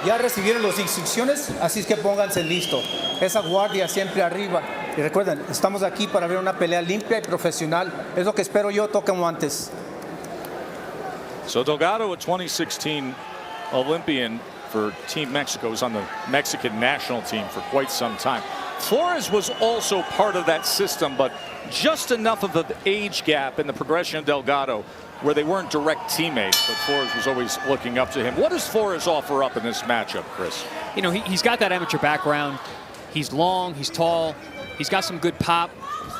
Ya recibieron las instrucciones, así es que pónganse listo. Esa guardia siempre arriba. Y recuerden, estamos aquí para ver una pelea limpia y profesional. Es lo que espero yo, toquen guantes. So Delgado, a 2016 Olympian for Team Mexico, was on the Mexican national team for quite some time. Flores was also part of that system, but just enough of an age gap in the progression of Delgado where they weren't direct teammates, but Flores was always looking up to him. What does Flores offer up in this matchup, Chris? You know, he's got that amateur background. He's long, he's tall, he's got some good pop,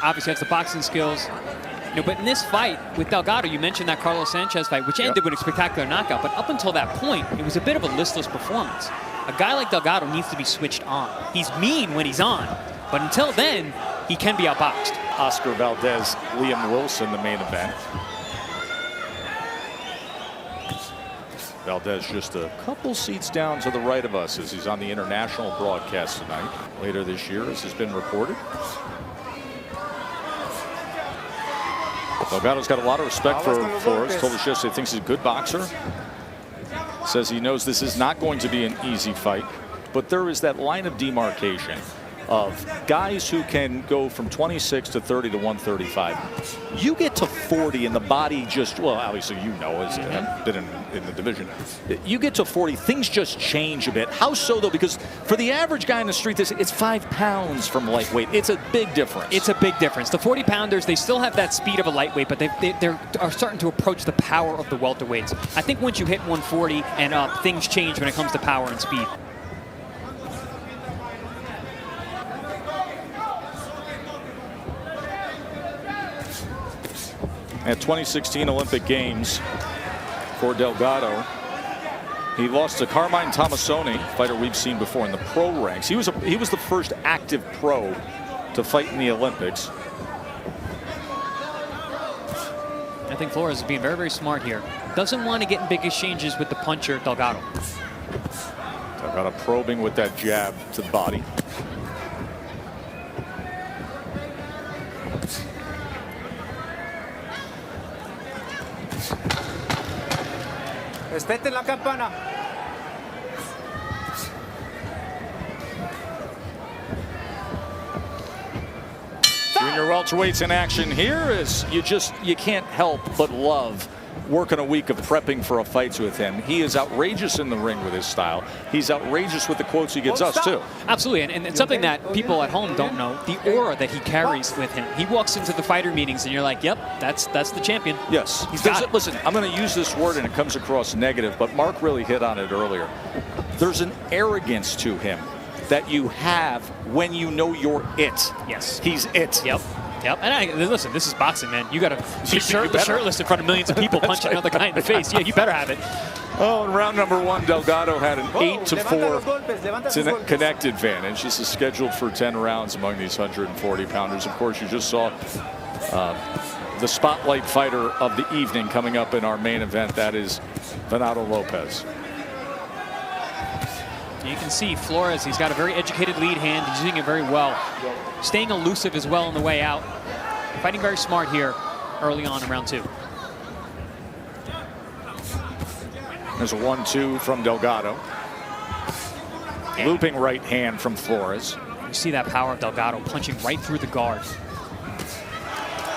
obviously has the boxing skills. You know, but in this fight with Delgado, you mentioned that Carlos Sanchez fight, which ended with a spectacular knockout, but up until that point, it was a bit of a listless performance. A guy like Delgado needs to be switched on. He's mean when he's on, but until then, he can be outboxed. Oscar Valdez, Liam Wilson, the main event. Valdez just a couple seats down to the right of us as he's on the international broadcast tonight. Later this year, as has been reported. Delgado's got a lot of respect for Flores. Told us yesterday he thinks he's a good boxer. Says he knows this is not going to be an easy fight. But there is that line of demarcation of guys who can go from 26 to 30 to 135. You get to 40 and the body just, well, obviously you know, as I've been in the division. You get to 40, things just change a bit. How so, though? Because for the average guy in the street, it's 5 pounds from lightweight. It's a big difference. It's a big difference. The 40-pounders, they still have that speed of a lightweight, but they are starting to approach the power of the welterweights. I think once you hit 140 and up, things change when it comes to power and speed. At 2016 Olympic Games for Delgado, he lost to Carmine Tomasoni, fighter we've seen before in the pro ranks. He was the first active pro to fight in the Olympics. I think Flores is being very, very smart here. Doesn't want to get in big exchanges with the puncher Delgado. Delgado probing with that jab to the body. Respeten la campana. Junior welterweights in action here is you can't help but love working a week of prepping for a fight with him. He is outrageous in the ring with his style. He's outrageous with the quotes he gives us too. Absolutely, and something that people at home don't know, the aura that he carries with him. He walks into the fighter meetings and you're like, yep, that's the champion. Yes. He's got it. Listen, I'm going to use this word and it comes across negative, but Mark really hit on it earlier. There's an arrogance to him that you have when you know you're it. Yes. He's it. Yep. Yep, and listen, this is boxing, man. You got to be shirtless in front of millions of people punching another guy in the face. Yeah, you better have it. Oh, in round number 1, Delgado had an 8-4 connect advantage. This is scheduled for 10 rounds among these 140-pounders. Of course, you just saw the spotlight fighter of the evening coming up in our main event. That is Venado Lopez. You can see Flores, he's got a very educated lead hand. He's using it very well. Staying elusive as well on the way out. Fighting very smart here early on in round 2. There's a 1-2 from Delgado. Yeah. Looping right hand from Flores. You see that power of Delgado punching right through the guard.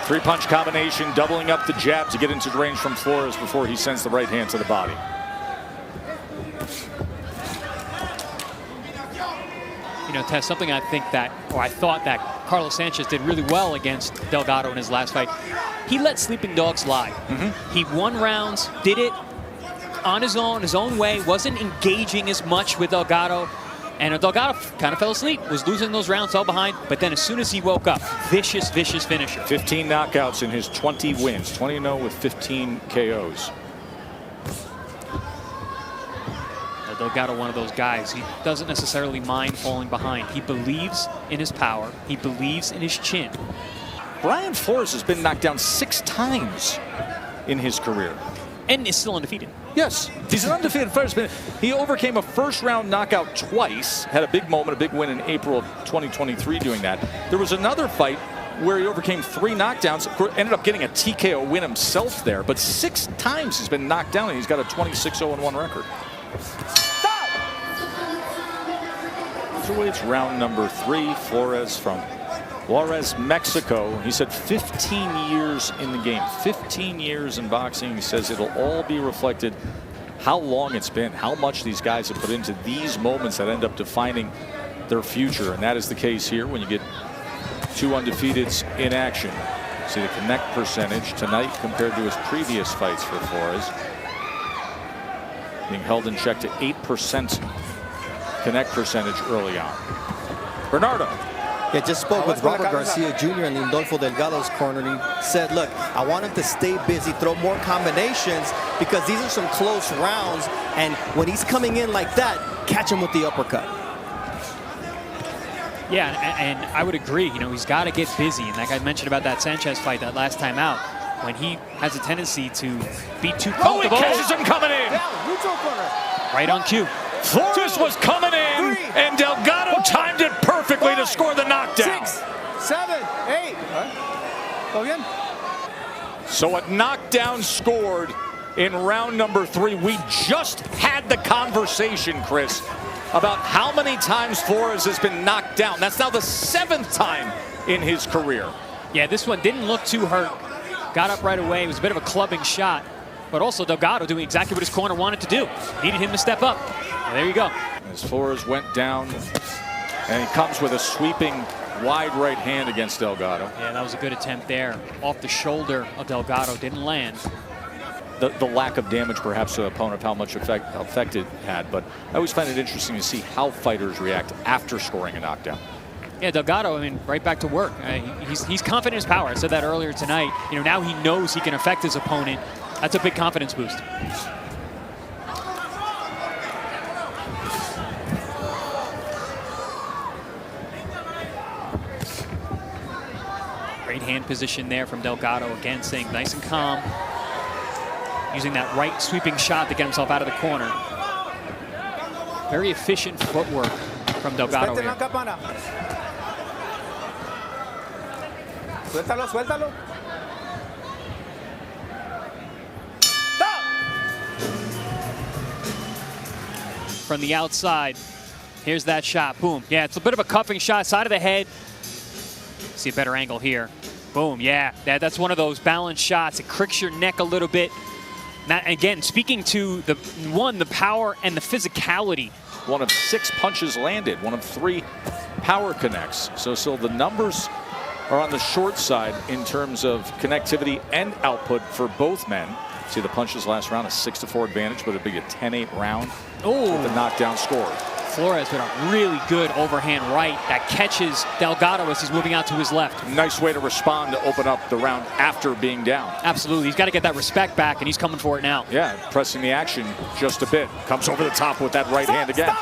3-punch combination, doubling up the jab to get into range from Flores before he sends the right hand to the body. You know, Tess, something I thought that Carlos Sanchez did really well against Delgado in his last fight. He let sleeping dogs lie. He won rounds, did it on his own way, wasn't engaging as much with Delgado. And Delgado kind of fell asleep, was losing those rounds all behind. But then as soon as he woke up, vicious, vicious finisher. 15 knockouts in his 20 wins, 20-0 with 15 KOs. Delgado, one of those guys, he doesn't necessarily mind falling behind. He believes in his power. He believes in his chin. Bryan Flores has been knocked down 6 times in his career. And is still undefeated. Yes, he's an undefeated fighter. He overcame a first-round knockout twice, had a big moment, a big win in April of 2023 doing that. There was another fight where he overcame 3 knockdowns, ended up getting a TKO win himself there, but 6 times he's been knocked down and he's got a 26-0-1 record. welterweights, round number 3. Flores from Juarez, Mexico. He said 15 years in the game, 15 years in boxing. He says it'll all be reflected how long it's been, how much these guys have put into these moments that end up defining their future. And that is the case here when you get 2 undefeateds in action. See the connect percentage tonight compared to his previous fights for Flores. Being held in check to 8% connect percentage early on. Bernardo. Yeah, just spoke with Robert Garcia Jr. in Lindolfo Delgado's corner, and he said, look, I want him to stay busy, throw more combinations, because these are some close rounds, and when he's coming in like that, catch him with the uppercut. Yeah, and I would agree. You know, he's got to get busy. And like I mentioned about that Sanchez fight that last time out, when he has a tendency to be too comfortable. Oh, he catches him coming in. Right on cue. Flores was coming in, and Delgado timed it perfectly to score the knockdown. 6, 7, 8. Go bien. So a knockdown scored in round number 3. We just had the conversation, Chris, about how many times Flores has been knocked down. That's now the 7th time in his career. Yeah, this one didn't look too hurt. Got up right away. It was a bit of a clubbing shot. But also Delgado doing exactly what his corner wanted to do. Needed him to step up. Well, there you go. As Flores went down, and he comes with a sweeping wide right hand against Delgado. Yeah, that was a good attempt there. Off the shoulder of Delgado. Didn't land. The lack of damage perhaps to the opponent, how much effect it had. But I always find it interesting to see how fighters react after scoring a knockdown. Yeah, Delgado, I mean, right back to work. He's confident in his power. I said that earlier tonight. You know, now he knows he can affect his opponent. That's a big confidence boost. Great hand position there from Delgado. Again, staying nice and calm. Using that right sweeping shot to get himself out of the corner. Very efficient footwork from Delgado here. Suéltalo, suéltalo. From the outside, here's that shot. Boom. Yeah, it's a bit of a cuffing shot, side of the head. See a better angle here. Boom. Yeah, that's one of those balanced shots. It cricks your neck a little bit. Now, again, speaking to the power and the physicality. 1 of 6 punches landed, 1 of 3 power connects. So the numbers are on the short side in terms of connectivity and output for both men. See the punches last round, a 6-4 advantage, but it'd be a 10-8 round with the knockdown score. Flores with a really good overhand right that catches Delgado as he's moving out to his left. Nice way to respond to open up the round after being down. Absolutely. He's got to get that respect back, and he's coming for it now. Yeah, pressing the action just a bit. Comes over the top with that right hand again.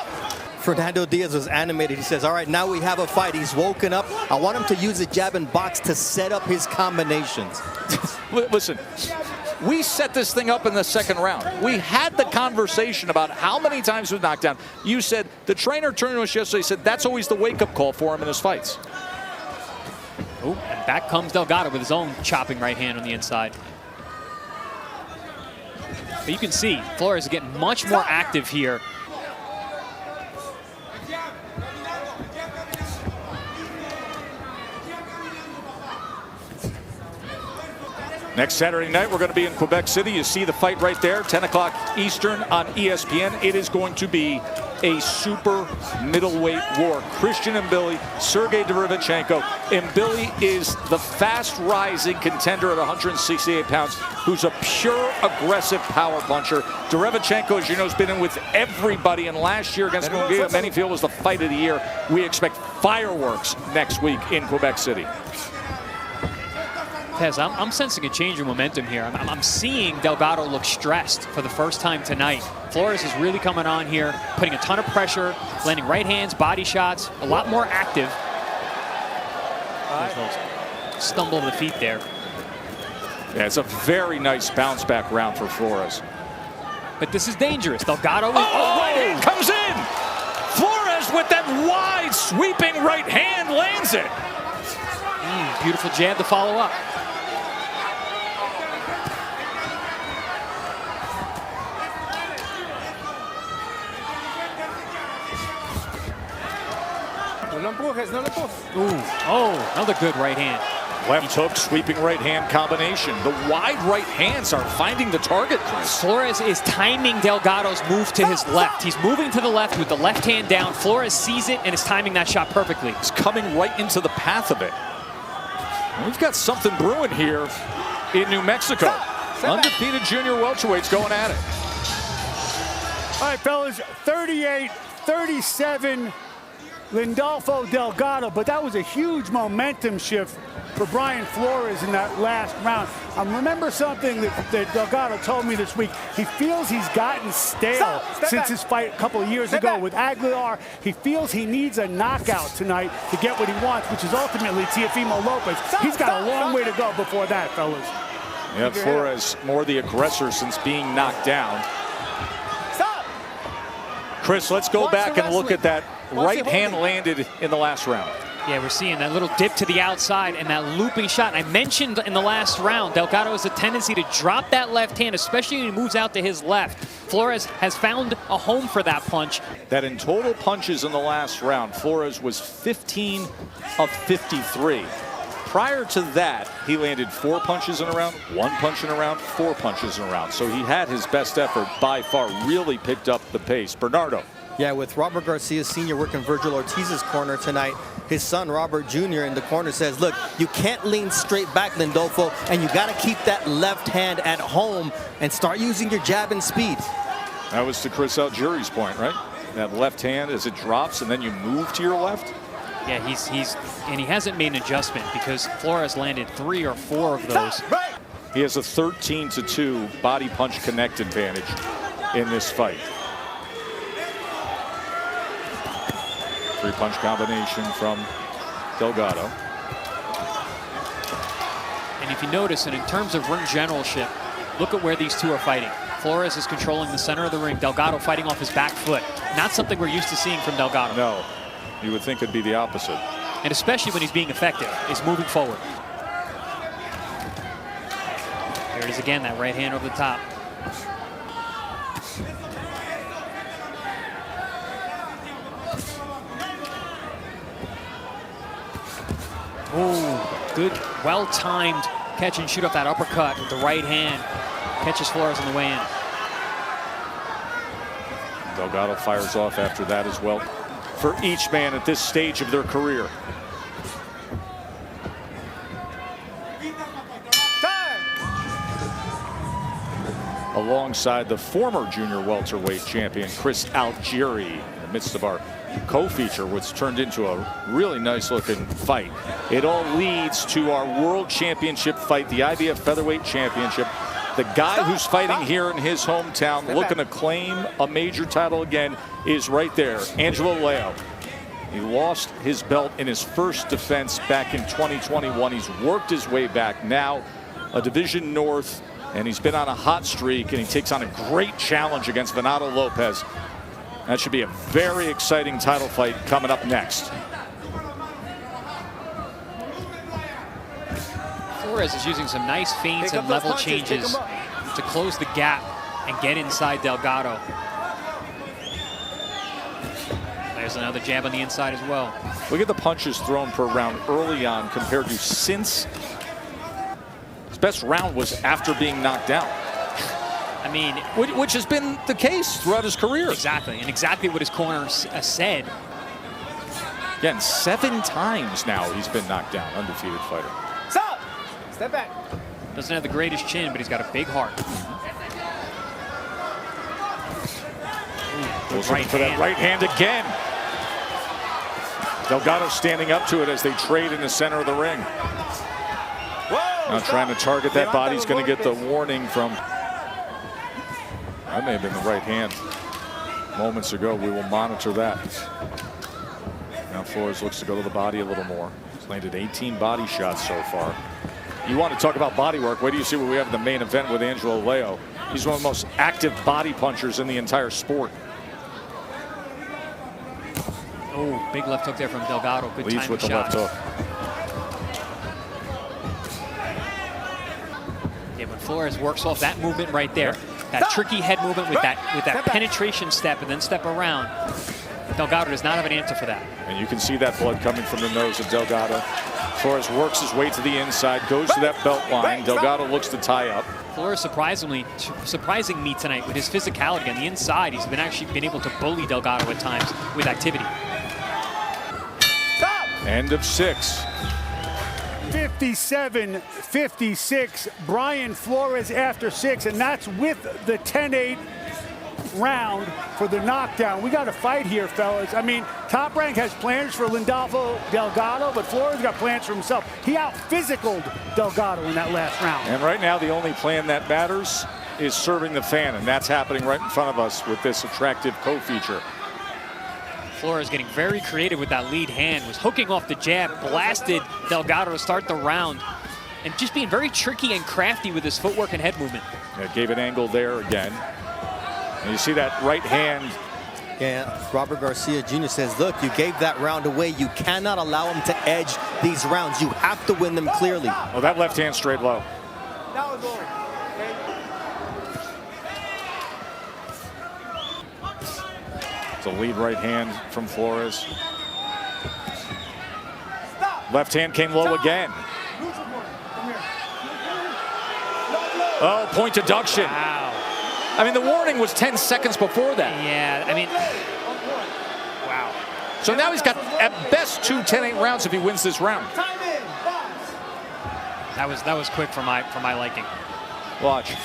Fernando Diaz was animated. He says, all right, now we have a fight. He's woken up. I want him to use the jab and box to set up his combinations. Listen, we set this thing up in the 2nd round. We had the conversation about how many times he was knocked down. You said, the trainer turned to us yesterday, said that's always the wake-up call for him in his fights. Oh, and back comes Delgado with his own chopping right hand on the inside. But you can see Flores is getting much more active here. Next Saturday night, we're going to be in Quebec City. You see the fight right there, 10 o'clock Eastern on ESPN. It is going to be a super middleweight war. Christian Mbili, Sergey Derevchenko. Mbili is the fast-rising contender at 168 pounds, who's a pure aggressive power puncher. Derevchenko, as you know, has been in with everybody, and last year against Munguia, many feel was the fight of the year. We expect fireworks next week in Quebec City. I'm sensing a change in momentum here. I'm seeing Delgado look stressed for the first time tonight. Flores is really coming on here, putting a ton of pressure, landing right hands, body shots, a lot more active. Stumble of the feet there. Yeah, it's a very nice bounce back round for Flores. But this is dangerous. Delgado. Right hand comes in. Flores with that wide sweeping right hand lands it. Beautiful jab to follow up. lo empujes, no lo empujes. Ooh, oh, another good right hand. Left hook, sweeping right hand combination. The wide right hands are finding the target, Chris. Flores is timing Delgado's move to his left. He's moving to the left with the left hand down. Flores sees it and is timing that shot perfectly. He's coming right into the path of it. And we've got something brewing here in New Mexico. Undefeated junior welterweights going at it. All right, fellas, 38-37, Lindolfo Delgado, but that was a huge momentum shift for Bryan Flores in that last round. Remember something that Delgado told me this week. He feels he's gotten stale since his fight a couple of years ago with Aguilar. He feels he needs a knockout tonight to get what he wants, which is ultimately Teofimo Lopez. He's got a long way to go before that, fellas. Yeah, Flores more the aggressor since being knocked down. Chris, let's go back and look at that right hand landed in the last round. Yeah, we're seeing that little dip to the outside and that looping shot. I mentioned in the last round, Delgado has a tendency to drop that left hand, especially when he moves out to his left. Flores has found a home for that punch. That in total punches in the last round, Flores was 15 of 53. Prior to that, he landed 4 punches in a round, 1 punch in a round, 4 punches in a round. So he had his best effort by far, really picked up the pace. Bernardo. Yeah, with Robert Garcia Sr. working Virgil Ortiz's corner tonight, his son Robert Jr. in the corner says, look, you can't lean straight back, Lindolfo, and you got to keep that left hand at home and start using your jab and speed. That was to Chris Algieri's point, right? That left hand as it drops and then you move to your left. Yeah, and he hasn't made an adjustment because Flores landed 3 or 4 of those. He has a 13-2 body punch connect advantage in this fight. 3-punch combination from Delgado. And if you notice, and in terms of ring generalship, look at where these two are fighting. Flores is controlling the center of the ring. Delgado fighting off his back foot. Not something we're used to seeing from Delgado. No, you would think it'd be the opposite. And especially when he's being effective, is moving forward. There it is again, that right hand over the top. Oh, good, well-timed catch and shoot off that uppercut with the right hand. Catches Flores on the way in. Delgado fires off after that as well. For each man at this stage of their career. Alongside the former junior welterweight champion, Chris Algieri, in the midst of our co-feature, which turned into a really nice looking fight. It all leads to our world championship fight, the IBF featherweight championship. The guy who's fighting here in his hometown, looking to claim a major title again, is right there, Angelo Leo. He lost his belt in his first defense back in 2021. He's worked his way back, now a Division North, and he's been on a hot streak, and he takes on a great challenge against Venado Lopez. That should be a very exciting title fight coming up next. Flores is using some nice feints and level changes to close the gap and get inside Delgado. There's another jab on the inside as well. Look at the punches thrown per round early on compared to since. His best round was after being knocked down. I mean, which has been the case throughout his career. Exactly, and exactly what his corner said. Again, 7 times now he's been knocked down, undefeated fighter. Stop! Step back. Doesn't have the greatest chin, but he's got a big heart. Looking for that right hand again. Delgado standing up to it as they trade in the center of the ring. Now trying to target that body. He's going to get the warning from. That may have been the right hand moments ago. We will monitor that. Now Flores looks to go to the body a little more. He's landed 18 body shots so far. You want to talk about body work? Wait till you see what we have in the main event with Angelo Leo. He's one of the most active body punchers in the entire sport. Oh, big left hook there from Delgado. Good Leads with the shot. left hook. Yeah, when Flores works off that movement right there, that tricky head movement with that penetration step and then step around. Delgado does not have an answer for that. And you can see that blood coming from the nose of Delgado. Flores works his way to the inside, goes to that belt line. Delgado looks to tie up. Flores surprising me tonight with his physicality on the inside. He's actually been able to bully Delgado at times with activity. End of 6. 57-56, Bryan Flores after 6, and that's with the 10-8 round for the knockdown. We got to fight here, fellas. I mean, Top Rank has plans for Lindolfo Delgado, but Flores got plans for himself. He out-physicaled Delgado in that last round. And right now, the only plan that matters is serving the fan, and that's happening right in front of us with this attractive co-feature. Flores getting very creative with that lead hand, was hooking off the jab, blasted Delgado to start the round, and just being very tricky and crafty with his footwork and head movement. Yeah, gave an angle there again. And you see that right hand. Yeah, Robert Garcia Jr. says, look, you gave that round away. You cannot allow him to edge these rounds. You have to win them clearly. Oh, that left hand straight low. It's a lead right hand from Flores. Left hand came low again. Oh, point deduction. Wow. I mean, the warning was 10 seconds before that. Yeah, I mean, wow. So now he's got at best 2 10-8 rounds if he wins this round. That was quick for my liking. Watch.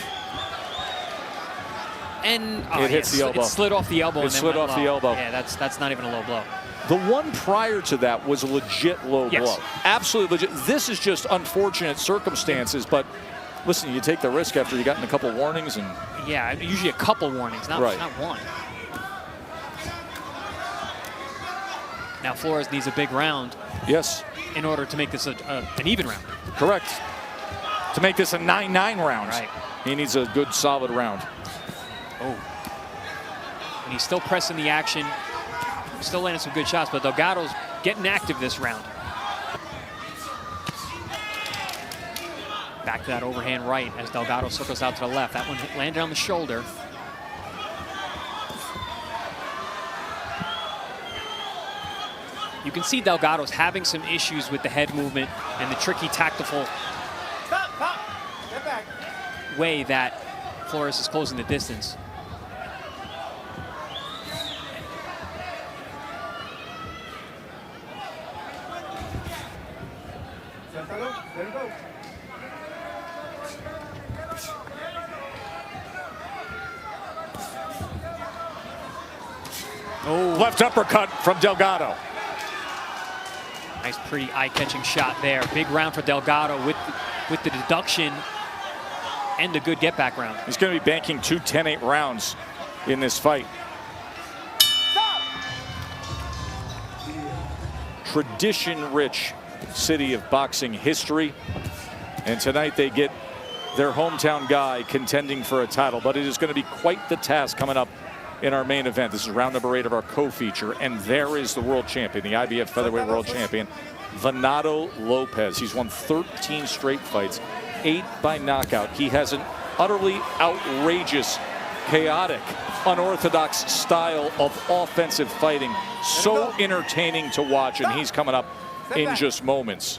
And it hits the elbow. It slid off the elbow. It slid off the elbow. Yeah, that's not even a low blow. The one prior to that was a legit low blow. Absolutely legit. This is just unfortunate circumstances, but listen, you take the risk after you gotten a couple warnings and. Yeah, usually a couple warnings, not one. Now Flores needs a big round. Yes. In order to make this an even round. Correct. To make this a 9-9 round. Right. He needs a good solid round. Oh. And he's still pressing the action. Still landing some good shots, but Delgado's getting active this round. Back to that overhand right as Delgado circles out to the left. That one landed on the shoulder. You can see Delgado's having some issues with the head movement and the tricky tactical way that Flores is closing the distance. Oh, left uppercut from Delgado. Nice, pretty eye-catching shot there. Big round for Delgado with the deduction and a good get-back round. He's going to be banking 2 10-8 rounds in this fight. Tradition-rich city of boxing history, and tonight they get their hometown guy contending for a title, but it is going to be quite the task coming up in our main event. This is round number 8 of our co-feature, and there is the world champion, the IBF featherweight world champion, Venado Lopez. He's won 13 straight fights, 8 by knockout. He has an utterly outrageous, chaotic, unorthodox style of offensive fighting. So entertaining to watch, and he's coming up in just moments.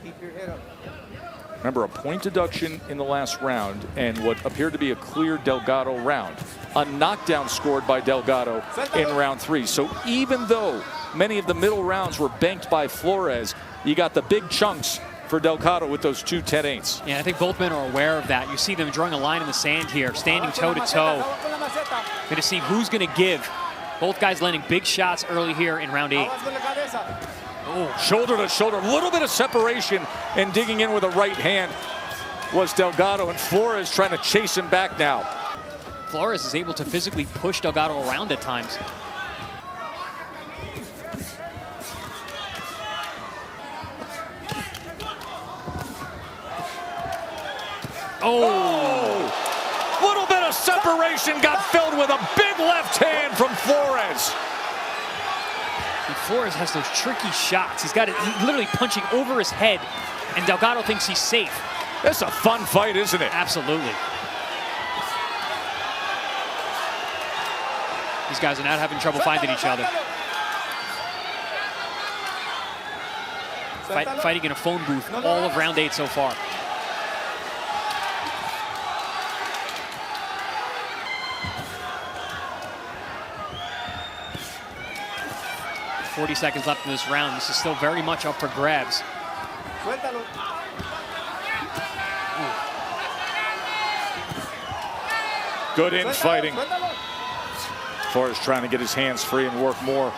Remember, a point deduction in the last round and what appeared to be a clear Delgado round. A knockdown scored by Delgado in round 3. So even though many of the middle rounds were banked by Flores, you got the big chunks for Delgado with those 2 10-8s. Yeah, I think both men are aware of that. You see them drawing a line in the sand here, standing toe-to-toe. Going to see who's going to give. Both guys landing big shots early here in round 8. Oh, shoulder to shoulder, a little bit of separation, and digging in with a right hand was Delgado, and Flores trying to chase him back now. Flores is able to physically push Delgado around at times. Oh! Little bit of separation got filled with a big left hand from Flores. And Flores has those tricky shots. He's got it literally punching over his head, and Delgado thinks he's safe. That's a fun fight, isn't it? Absolutely. These guys are not having trouble finding each other. fighting in a phone booth all of round 8 so far. .40 left in this round. This is still very much up for grabs. Good infighting. Flores trying to get his hands free and work more.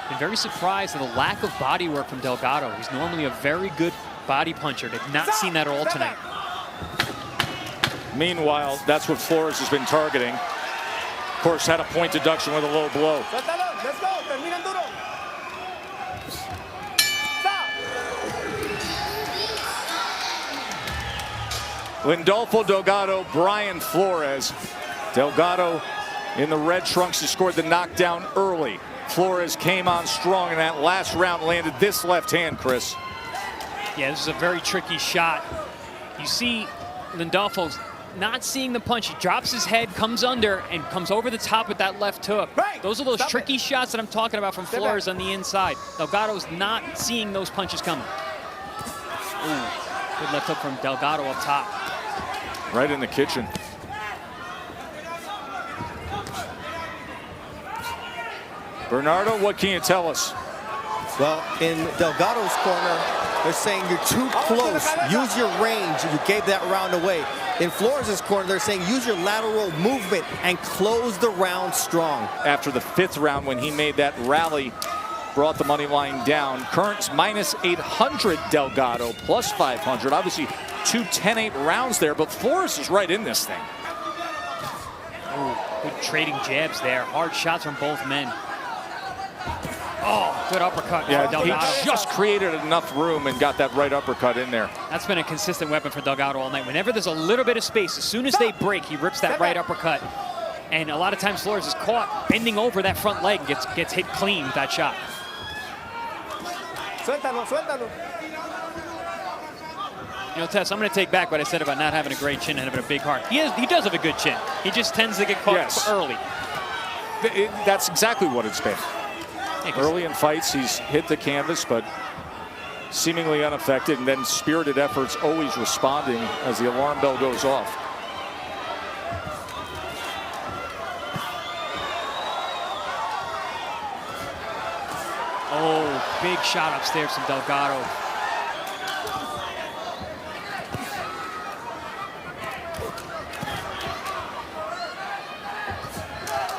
Been very surprised at the lack of body work from Delgado. He's normally a very good body puncher. They've not seen that at all tonight. Meanwhile, that's what Flores has been targeting. Of course, had a point deduction with a low blow. Let's go. Termina duro. Lindolfo Delgado, Bryan Flores. Delgado in the red trunks, he scored the knockdown early. Flores came on strong in that last round, landed this left hand, Chris. Yeah, this is a very tricky shot. You see Lindolfo's not seeing the punch. He drops his head, comes under, and comes over the top with that left hook. Right. Those are those tricky shots that I'm talking about from Flores on the inside. Delgado's not seeing those punches coming. Ooh, good left hook from Delgado up top. Right in the kitchen. Bernardo, what can you tell us? Well, in Delgado's corner, they're saying you're too close. Use your range. You gave that round away. In Flores' corner, they're saying use your lateral movement and close the round strong. After the 5th round, when he made that rally, brought the money line down. Current's minus 800 Delgado, plus 500. Obviously, 2 10-8 rounds there, but Flores is right in this thing. Ooh, good trading jabs there. Hard shots from both men. Oh, good uppercut. Yeah, Delgado. he just created enough room and got that right uppercut in there. That's been a consistent weapon for Delgado all night. Whenever there's a little bit of space, as soon as they break, he rips that right uppercut. And a lot of times Flores is caught bending over that front leg and gets hit clean with that shot. Suéltalo, suéltalo. You know, Tess, I'm going to take back what I said about not having a great chin and having a big heart. He does have a good chin. He just tends to get caught early. That's exactly what it's been. Early in fights, he's hit the canvas, but seemingly unaffected, and then spirited efforts always responding as the alarm bell goes off. Oh, big shot upstairs from Delgado.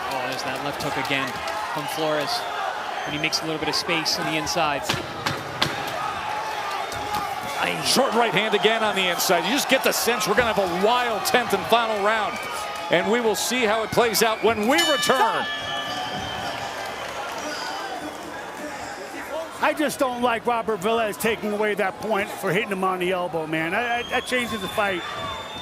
Oh, there's that left hook again from Flores when he makes a little bit of space on the inside. Short right hand again on the inside. You just get the sense we're going to have a wild 10th and final round, and we will see how it plays out when we return. I just don't like Robert Velez taking away that point for hitting him on the elbow, man. That changes the fight,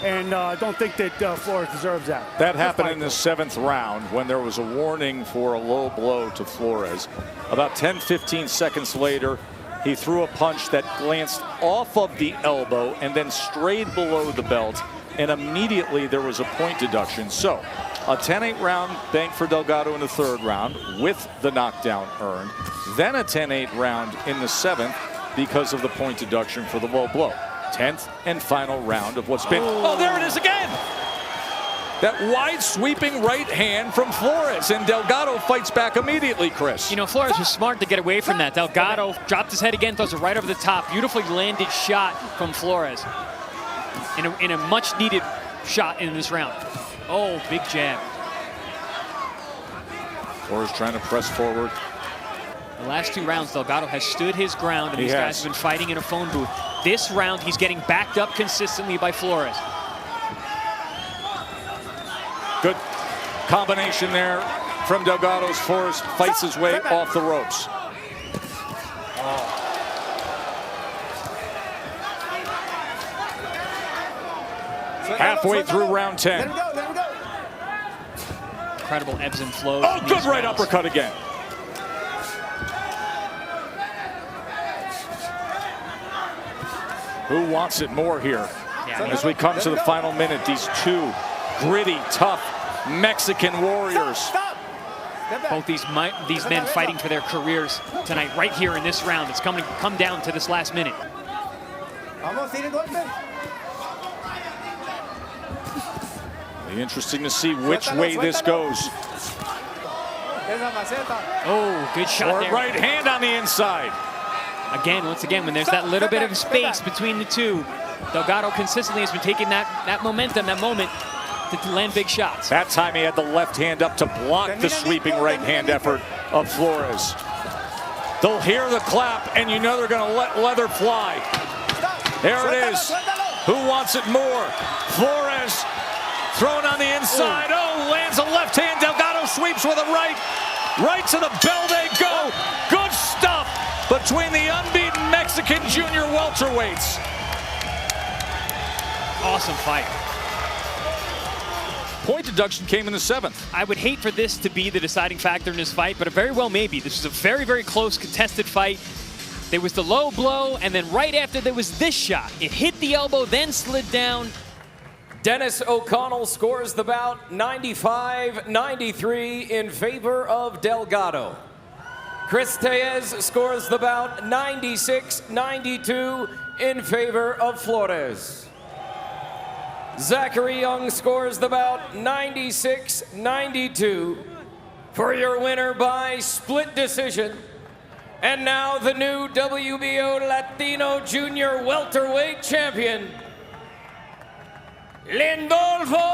and I don't think that Flores deserves that. That happened in the 7th round when there was a warning for a low blow to Flores. About 10-15 seconds later, he threw a punch that glanced off of the elbow and then strayed below the belt, and immediately there was a point deduction. So a 10-8 round bank for Delgado in the 3rd round with the knockdown earned. Then a 10-8 round in the 7th because of the point deduction for the low blow. 10th and final round of what's been, oh, there it is again! That wide sweeping right hand from Flores, and Delgado fights back immediately, Chris. You know, Flores was smart to get away from that. Delgado dropped his head again, throws it right over the top. Beautifully landed shot from Flores in a much needed shot in this round. Oh, big jab. Flores trying to press forward. The last 2 rounds, Delgado has stood his ground, and these guys have been fighting in a phone booth. This round, he's getting backed up consistently by Flores. Good combination there from Delgado's. Flores fights his way off the ropes. Halfway through round 10. Incredible ebbs and flows. Oh, good right uppercut again. Who wants it more here? Yeah, as we come to the final minute, these 2 gritty, tough Mexican warriors. Both these men fighting for their careers tonight, right here in this round. It's come down to this last minute. Be interesting to see which way this goes. Oh, good shot there. Right hand on the inside. Once again, when there's that little bit of space between the two, Delgado consistently has been taking that momentum, that moment, to land big shots. That time he had the left hand up to block the sweeping right hand effort of Flores. They'll hear the clap, and you know they're going to let leather fly. There it is. Who wants it more? Flores thrown on the inside. Oh, lands a left hand. Delgado sweeps with a right. Right to the bell they go. Good stuff between the unbeaten Mexican junior welterweights. Awesome fight. Point deduction came in the 7th. I would hate for this to be the deciding factor in this fight, but it very well may be. This was a very, very close, contested fight. There was the low blow, and then right after there was this shot. It hit the elbow, then slid down. Dennis O'Connell scores the bout 95-93 in favor of Delgado. Chris Tellez scores the bout 96-92 in favor of Flores. Zachary Young scores the bout 96-92 for your winner by split decision. And now the new WBO Latino Junior Welterweight Champion, Lindolfo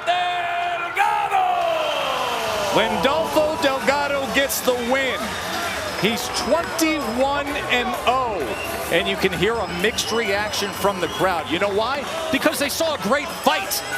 Delgado! Lindolfo Delgado gets the win. He's 21-0, and you can hear a mixed reaction from the crowd. You know why? Because they saw a great fight.